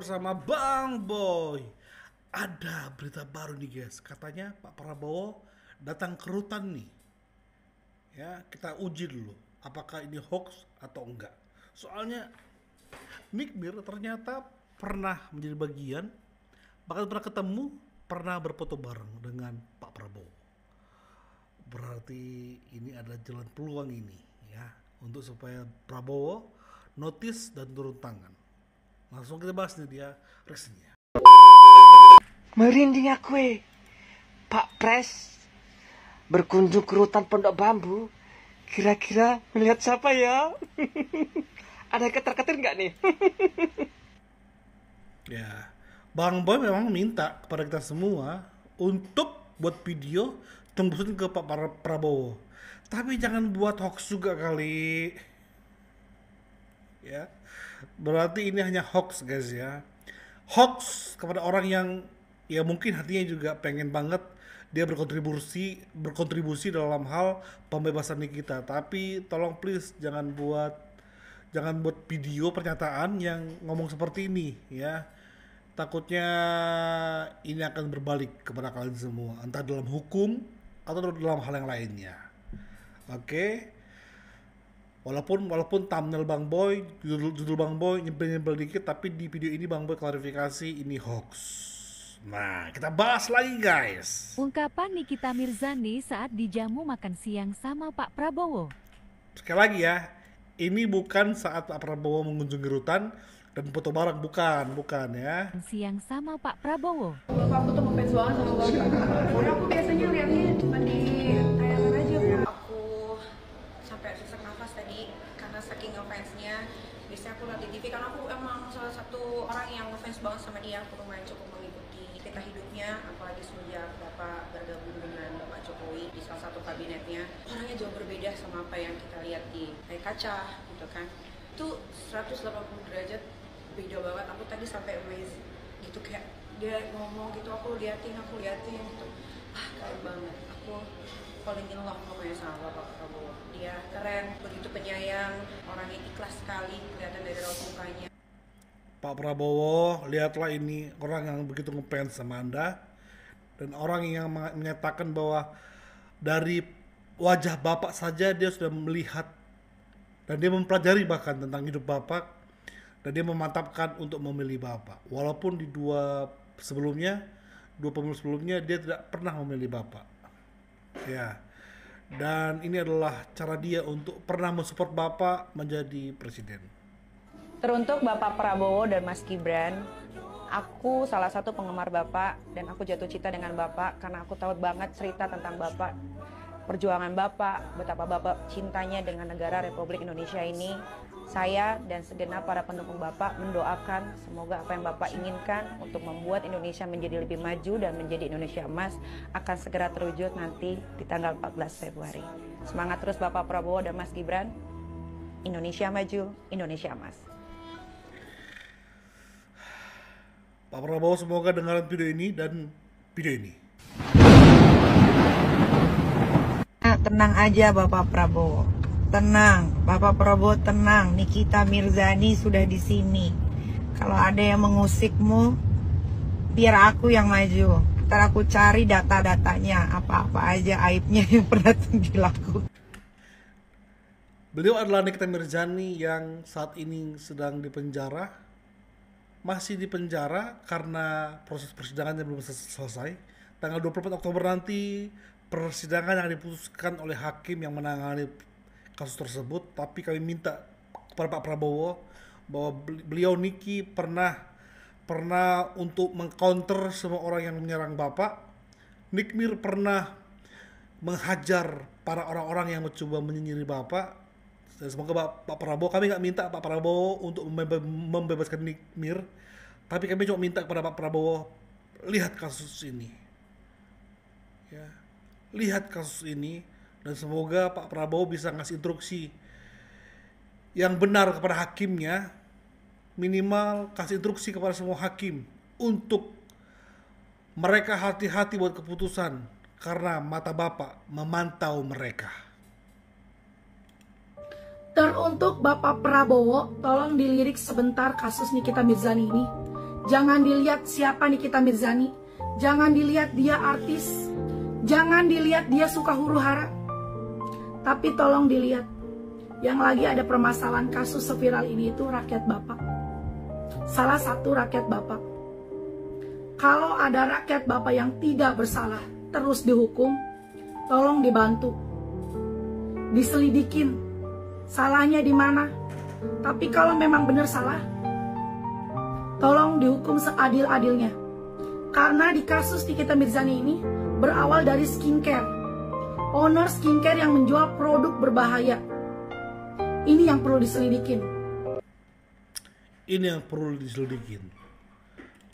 bersama Bang Boy. Ada berita baru nih guys, katanya Pak Prabowo datang ke rutan nih. Ya, kita uji dulu apakah ini hoax atau enggak. Soalnya Nick Mir ternyata pernah menjadi bagian, bahkan pernah ketemu, pernah berfoto bareng dengan Pak Prabowo. Berarti ini adalah jalan peluang ini ya, untuk supaya Prabowo notice dan turun tangan. Langsung kita bahas nih dia reaksinya. Merinding aku. Pak Pres berkunjung ke rutan Pondok Bambu. Kira-kira melihat siapa ya? Ada ketar-ketir nggak nih? Ya, Bang Boy memang minta kepada kita semua untuk buat video tembusin ke Pak Prabowo. Tapi jangan buat hoax juga kali. Ya, berarti ini hanya hoax guys ya. Hoax kepada orang yang ya mungkin hatinya juga pengen banget dia berkontribusi dalam hal pembebasan kita. Tapi tolong please jangan buat video pernyataan yang ngomong seperti ini ya. Takutnya ini akan berbalik kepada kalian semua, entah dalam hukum atau dalam hal yang lainnya. Oke. Walaupun thumbnail Bang Boy, judul Bang Boy nyebel dikit, tapi di video ini Bang Boy klarifikasi ini hoax. Nah, kita bahas lagi guys. Ungkapan Nikita Mirzani saat dijamu makan siang sama Pak Prabowo. Sekali lagi ya, ini bukan saat Pak Prabowo mengunjungi rutan dan foto bareng, bukan ya. Siang sama Pak Prabowo. Bapak aku tuh ngefans banget sama Bapak. Karena aku biasanya lihatnya cuma di tayangan aja, Pak. Aku sampai sesak nafas tadi karena saking ngefansnya. Biasanya aku lihat di TV karena aku emang salah satu orang yang ngefans banget sama dia. Aku lumayan cukup mengikuti cerita hidupnya, apalagi semenjak Bapak bergabung dengan Bapak Jokowi di salah satu kabinetnya. Orangnya jauh berbeda sama apa yang kita lihat di layar kaca gitu kan. Itu 180 derajat beda banget. Aku tadi sampai amazed gitu, kayak dia ngomong gitu, aku liatin gitu. Keren banget. Aku falling in love sama Bapak Prabowo. Dia keren, begitu penyayang, orangnya ikhlas sekali, kelihatan dari raut mukanya. Pak Prabowo, lihatlah ini orang yang begitu ngefans sama Anda dan orang yang menyatakan bahwa dari wajah Bapak saja dia sudah melihat dan dia mempelajari bahkan tentang hidup Bapak dan dia memantapkan untuk memilih Bapak. Walaupun di dua pemilu sebelumnya dia tidak pernah memilih Bapak. Ya. Dan ini adalah cara dia untuk pernah mensupport Bapak menjadi presiden. Teruntuk Bapak Prabowo dan Mas Gibran, aku salah satu penggemar Bapak dan aku jatuh cinta dengan Bapak karena aku tahu banget cerita tentang Bapak, perjuangan Bapak, betapa Bapak cintanya dengan negara Republik Indonesia ini. Saya dan segenap para pendukung Bapak mendoakan semoga apa yang Bapak inginkan untuk membuat Indonesia menjadi lebih maju dan menjadi Indonesia emas akan segera terwujud nanti di tanggal 14 Februari. Semangat terus Bapak Prabowo dan Mas Gibran. Indonesia maju, Indonesia emas. Pak Prabowo semoga dengaran video ini dan video ini. Tenang aja Bapak Prabowo. Tenang, Bapak Prabowo tenang. Nikita Mirzani sudah di sini. Kalau ada yang mengusikmu, biar aku yang maju. Ntar aku cari data-datanya, apa-apa aja aibnya yang pernah dilakukan. Beliau adalah Nikita Mirzani yang saat ini sedang dipenjara. Masih dipenjara karena proses persidangannya belum selesai. Tanggal 24 Oktober nanti persidangan yang diputuskan oleh hakim yang menangani kasus tersebut. Tapi kami minta kepada Pak Prabowo bahwa beliau Niki pernah untuk mengcounter semua orang yang menyerang Bapak. Nick Mir pernah menghajar para orang-orang yang mencoba menyinyiri Bapak. Dan semoga Pak Prabowo, kami nggak minta Pak Prabowo untuk membebaskan Nick Mir, tapi kami cuma minta kepada Pak Prabowo, lihat kasus ini ya, lihat kasus ini. Dan semoga Pak Prabowo bisa ngasih instruksi yang benar kepada hakimnya, minimal kasih instruksi kepada semua hakim untuk mereka hati-hati buat keputusan karena mata Bapak memantau mereka. Dan untuk Bapak Prabowo, tolong dilirik sebentar kasus Nikita Mirzani ini. Jangan dilihat siapa Nikita Mirzani, jangan dilihat dia artis, jangan dilihat dia suka huru-hara. Tapi tolong dilihat, yang lagi ada permasalahan kasus seviral ini itu rakyat Bapak. Salah satu rakyat Bapak. Kalau ada rakyat Bapak yang tidak bersalah terus dihukum, tolong dibantu, diselidikin salahnya di mana. Tapi kalau memang benar salah, tolong dihukum seadil-adilnya. Karena di kasus Nikita Mirzani ini berawal dari skincare, owner skincare yang menjual produk berbahaya. Ini yang perlu diselidikin. Ini yang perlu diselidikin.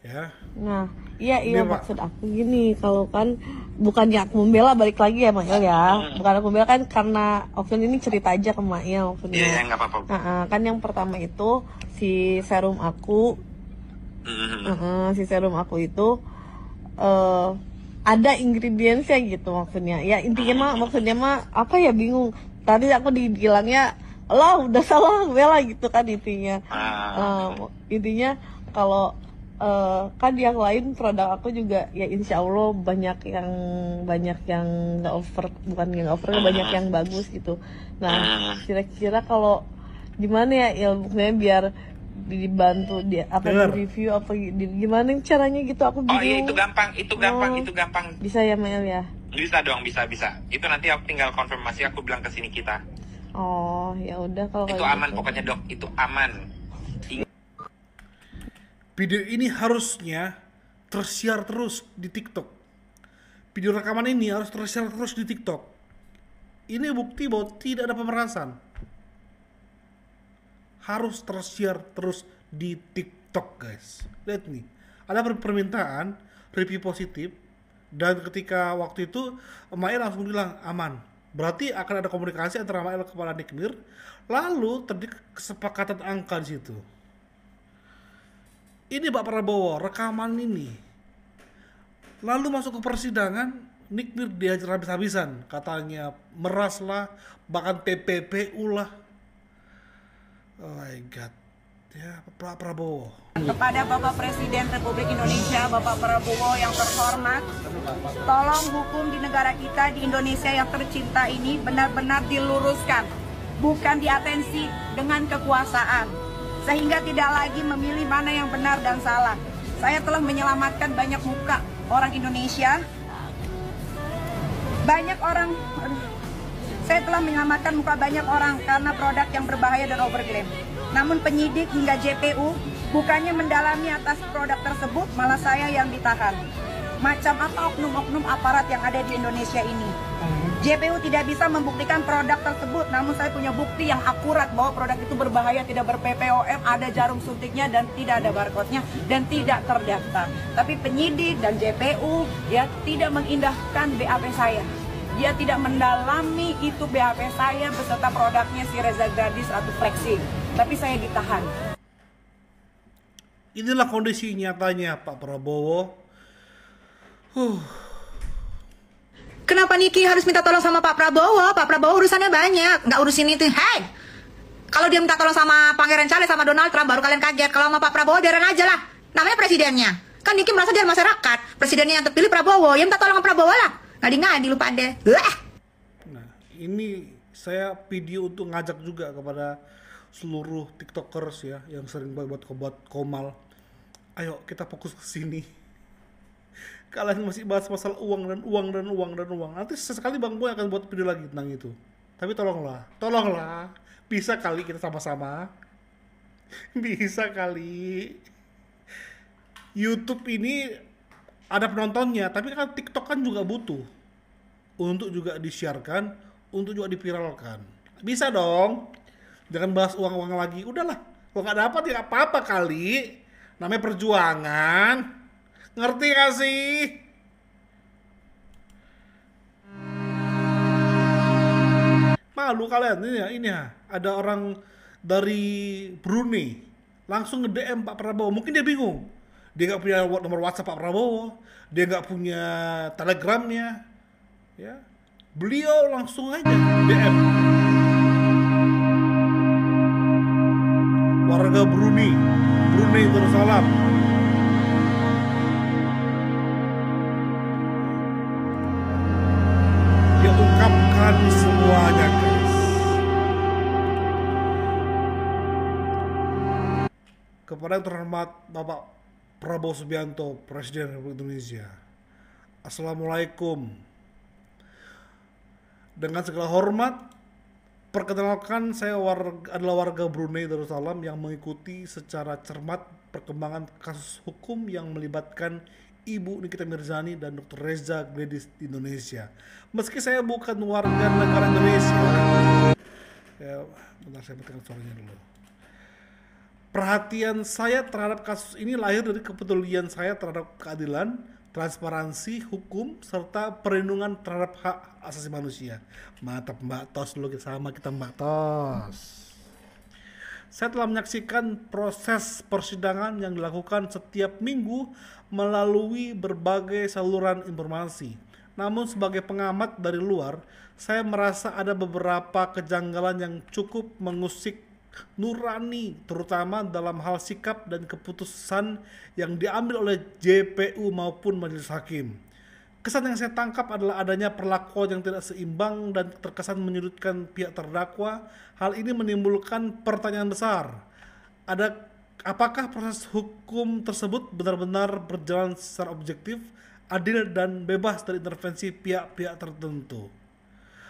Ya. Nah, iya maksud aku gini, kalau kan bukannya aku membela, balik lagi ya Mail ya. Bukan aku membela, kan karena Oven ini cerita aja ke Mail. Iya, nggak apa-apa. Kan yang pertama itu si serum aku, si serum aku itu ada ingredientsnya gitu maksudnya. Ya intinya maksudnya apa ya, bingung. Tadi aku dibilangnya lah udah salah bela gitu kan intinya. Intinya kalau kan yang lain produk aku juga ya insya Allah banyak yang nggak over, bukan yang nggak over, banyak yang bagus gitu. Nah kira-kira kalau gimana ya ilmunya biar dibantu dia apa di review apa gimana caranya gitu, aku bingung. Oh iya, itu gampang. Bisa ya Mel ya? Bisa dong, bisa. Itu nanti aku tinggal konfirmasi, aku bilang ke sini kita. Oh ya udah kalau itu aman gitu. Pokoknya dok, itu aman. Video ini harusnya tersiar terus di TikTok. Video rekaman ini harus tersiar terus di TikTok. Ini bukti bahwa tidak ada pemerasan. Harus tersiar terus di TikTok, guys. Lihat nih, ada permintaan review positif, dan ketika waktu itu Mail langsung bilang aman. Berarti akan ada komunikasi antara Mail kepada Nikmir, lalu terjadi kesepakatan angka di situ. Ini Pak Prabowo, rekaman ini. Lalu masuk ke persidangan, Nikmir diajar habis-habisan. Katanya meras lah, bahkan TPPU lah. Oh my God. Ya, Pak Prabowo. Kepada Bapak Presiden Republik Indonesia, Bapak Prabowo yang terhormat, tolong hukum di negara kita, di Indonesia yang tercinta ini benar-benar diluruskan. Bukan diatensi dengan kekuasaan. Sehingga tidak lagi memilih mana yang benar dan salah. Saya telah menyelamatkan banyak muka orang Indonesia. Saya telah menyelamatkan muka banyak orang karena produk yang berbahaya dan overklaim. Namun penyidik hingga JPU bukannya mendalami atas produk tersebut, malah saya yang ditahan. Macam apa oknum-oknum aparat yang ada di Indonesia ini? JPU tidak bisa membuktikan produk tersebut, namun saya punya bukti yang akurat bahwa produk itu berbahaya, tidak ber-PPOM, ada jarum suntiknya dan tidak ada barcode-nya dan tidak terdaftar. Tapi penyidik dan JPU ya tidak mengindahkan BAP saya. Dia tidak mendalami itu BAP saya beserta produknya si Reza Gadis atau Flexing. Tapi saya ditahan. Inilah kondisi nyatanya Pak Prabowo. Kenapa Niki harus minta tolong sama Pak Prabowo? Pak Prabowo urusannya banyak, nggak urusin itu. Hei, kalau dia minta tolong sama Pangeran Charles sama Donald Trump baru kalian kaget. Kalau sama Pak Prabowo biarin aja lah, namanya presidennya. Kan Niki merasa dia masyarakat, presidennya yang terpilih Prabowo, ya minta tolong sama Prabowo lah. Ngadi-ngadi lupa deh. Nah, ini saya video untuk ngajak juga kepada seluruh tiktokers ya yang sering buat komal. Ayo kita fokus ke sini. Kalian masih bahas masalah uang. Nanti sesekali Bang Boy akan buat video lagi tentang itu. Tapi tolonglah, bisa kali kita sama-sama. Bisa kali. YouTube ini ada penontonnya, tapi kan TikTok kan juga butuh untuk juga disiarkan, untuk juga dipiralkan. Bisa dong. Jangan bahas uang lagi. Udahlah, kalau nggak dapat ya apa-apa kali. Namanya perjuangan. Ngerti gak sih? Malu kalian ini ya. Ada orang dari Brunei langsung nge-DM Pak Prabowo. Mungkin dia bingung. Dia nggak punya nomor WhatsApp Pak Prabowo. Dia nggak punya Telegramnya. Ya, beliau langsung aja DM. Warga Brunei Darussalam. mendengarkan semuanya guys. Kepada yang terhormat Bapak Prabowo Subianto, Presiden Republik Indonesia, Assalamualaikum. Dengan segala hormat, perkenalkan saya adalah warga Brunei Darussalam yang mengikuti secara cermat perkembangan kasus hukum yang melibatkan Ibu Nikita Mirzani dan Dr. Reza Gladys di Indonesia. Meski saya bukan warga negara Indonesia, bentar saya tekan suaranya dulu. Perhatian saya terhadap kasus ini lahir dari kepedulian saya terhadap keadilan, transparansi hukum, serta perlindungan terhadap hak asasi manusia. Mantap Mbak Tos, dulu sama kita Mbak Tos. Saya telah menyaksikan proses persidangan yang dilakukan setiap minggu melalui berbagai saluran informasi. Namun sebagai pengamat dari luar, saya merasa ada beberapa kejanggalan yang cukup mengusik nurani, terutama dalam hal sikap dan keputusan yang diambil oleh JPU maupun majelis hakim. Kesan yang saya tangkap adalah adanya perlakuan yang tidak seimbang dan terkesan menyudutkan pihak terdakwa. Hal ini menimbulkan pertanyaan besar. Apakah proses hukum tersebut benar-benar berjalan secara objektif, adil, dan bebas dari intervensi pihak-pihak tertentu?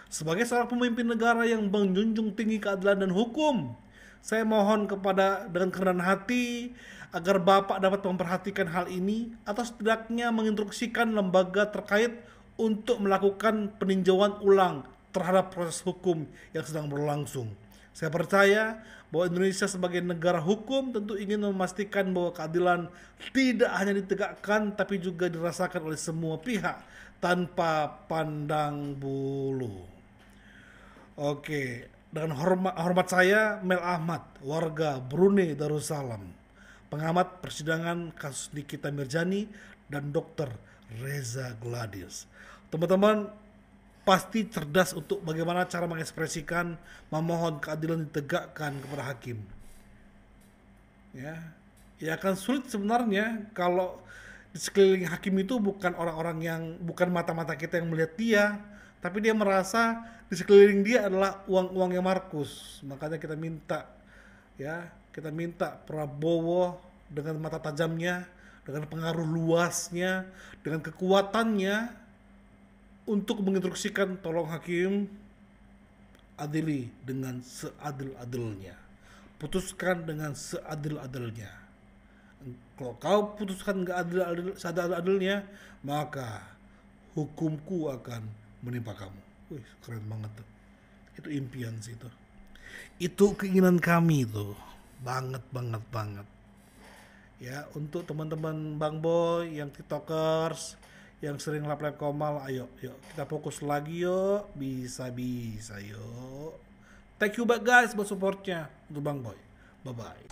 Sebagai seorang pemimpin negara yang menjunjung tinggi keadilan dan hukum, saya mohon dengan kerendahan hati agar Bapak dapat memperhatikan hal ini atau setidaknya menginstruksikan lembaga terkait untuk melakukan peninjauan ulang terhadap proses hukum yang sedang berlangsung. Saya percaya bahwa Indonesia sebagai negara hukum tentu ingin memastikan bahwa keadilan tidak hanya ditegakkan tapi juga dirasakan oleh semua pihak tanpa pandang bulu. Oke. Dengan hormat saya, Mel Ahmad, warga Brunei Darussalam, pengamat persidangan kasus Nikita Mirzani dan Dr. Reza Gladys. Teman-teman pasti cerdas untuk bagaimana cara mengekspresikan memohon keadilan ditegakkan kepada hakim. Ya akan sulit sebenarnya kalau di sekeliling hakim itu bukan orang-orang yang, bukan mata-mata kita yang melihat dia, tapi dia merasa di sekeliling dia adalah uang-uangnya Markus. Makanya kita minta Prabowo dengan mata tajamnya, dengan pengaruh luasnya, dengan kekuatannya untuk menginstruksikan tolong hakim adili dengan seadil-adilnya. Putuskan dengan seadil-adilnya. Kalau kau putuskan nggak seadil-adilnya, maka hukumku akan menimpa kamu. Wih, keren banget tuh. Itu impian sih itu. Itu keinginan kami tuh. Banget. Ya, untuk teman-teman Bang Boy yang TikTokers yang sering lap-lap komal, ayo kita fokus lagi yuk. Bisa yuk. Thank you back guys buat supportnya untuk Bang Boy. Bye bye.